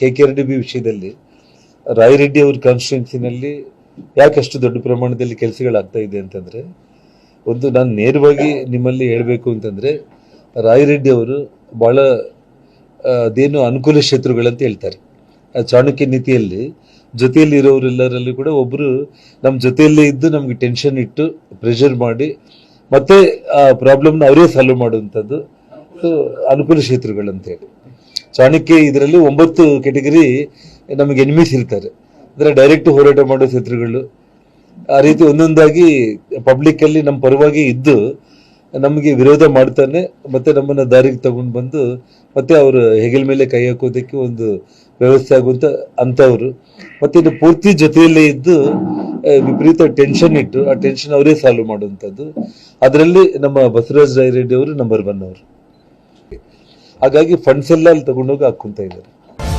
KKRDB ವಿಷಯದಲ್ಲಿ ರಾಯರೆಡ್ಡಿ ಅವ್ರ ಕಾನ್ಸ್ಟಿಟ್ಯೂನ್ಸಿನಲ್ಲಿ ಯಾಕೆ ಅಷ್ಟು ದೊಡ್ಡ ಪ್ರಮಾಣದಲ್ಲಿ ಕೆಲಸಗಳಾಗ್ತಾ ಇದೆ ಅಂತಂದ್ರೆ, ಒಂದು ನಾನು ನೇರವಾಗಿ ನಿಮ್ಮಲ್ಲಿ ಹೇಳಬೇಕು ಅಂತಂದ್ರೆ, ರಾಯರೆಡ್ಡಿ ಅವರು ಬಹಳ ಅದೇನು ಅನುಕೂಲ ಕ್ಷೇತ್ರಗಳಂತ ಹೇಳ್ತಾರೆ. ಚಾಣಕ್ಯ ನೀತಿಯಲ್ಲಿ ಜೊತೆಯಲ್ಲಿ ಇರೋರೆಲ್ಲರಲ್ಲೂ ಕೂಡ ಒಬ್ರು ನಮ್ಮ ಜೊತೆಯಲ್ಲೇ ಇದ್ದು ನಮ್ಗೆ ಟೆನ್ಷನ್ ಇಟ್ಟು ಪ್ರೆಷರ್ ಮಾಡಿ ಮತ್ತೆ ಆ ಪ್ರಾಬ್ಲಮ್ನ ಅವರೇ ಸಾಲ್ವ್ ಮಾಡುವಂಥದ್ದು ಅನುಕೂಲ ಕ್ಷೇತ್ರಗಳಂತ ಹೇಳಿ. ಚಾಣಕ್ಯ ಇದರಲ್ಲಿ 9 ಕೆಟಗರಿ ನಮಗೆ ಎನಿಮೀಸ್ ಇರ್ತಾರೆ, ಅಂದ್ರೆ ಡೈರೆಕ್ಟ್ ಹೋರಾಟ ಮಾಡೋ ಕ್ಷೇತ್ರಗಳು. ಆ ರೀತಿ ಒಂದೊಂದಾಗಿ ಪಬ್ಲಿಕ್ ಅಲ್ಲಿ ನಮ್ಮ ಪರವಾಗಿ ಇದ್ದು ನಮಗೆ ವಿರೋಧ ಮಾಡ್ತಾನೆ, ಮತ್ತೆ ನಮ್ಮನ್ನ ದಾರಿಗೆ ತಗೊಂಡು ಬಂದು ಮತ್ತೆ ಅವರು ಹೆಗಲ ಮೇಲೆ ಕೈ ಹಾಕೋದಕ್ಕೆ ಒಂದು ವ್ಯವಸ್ಥೆ ಆಗುವಂತ ಅಂತವ್ರು. ಮತ್ತೆ ಇದು ಪೂರ್ತಿ ಜೊತೆಯಲ್ಲೇ ಇದ್ದು ವಿಪರೀತ ಟೆನ್ಷನ್ ಇಟ್ಟು ಆ ಟೆನ್ಷನ್ ಅವರೇ ಸಾಲ್ವ್ ಮಾಡುವಂಥದ್ದು. ಅದರಲ್ಲಿ ನಮ್ಮ ಬಸವರಾಜ ರಾಯರೆಡ್ಡಿ ಅವರು ನಂಬರ್ 1 ಅವರು. ಹಾಗಾಗಿ ಫಂಡ್ಸ್ ಎಲ್ಲ ಅಲ್ಲಿ ತಗೊಂಡೋಗಿ ಹಾಕೊಂತ ಇದ್ದಾರೆ.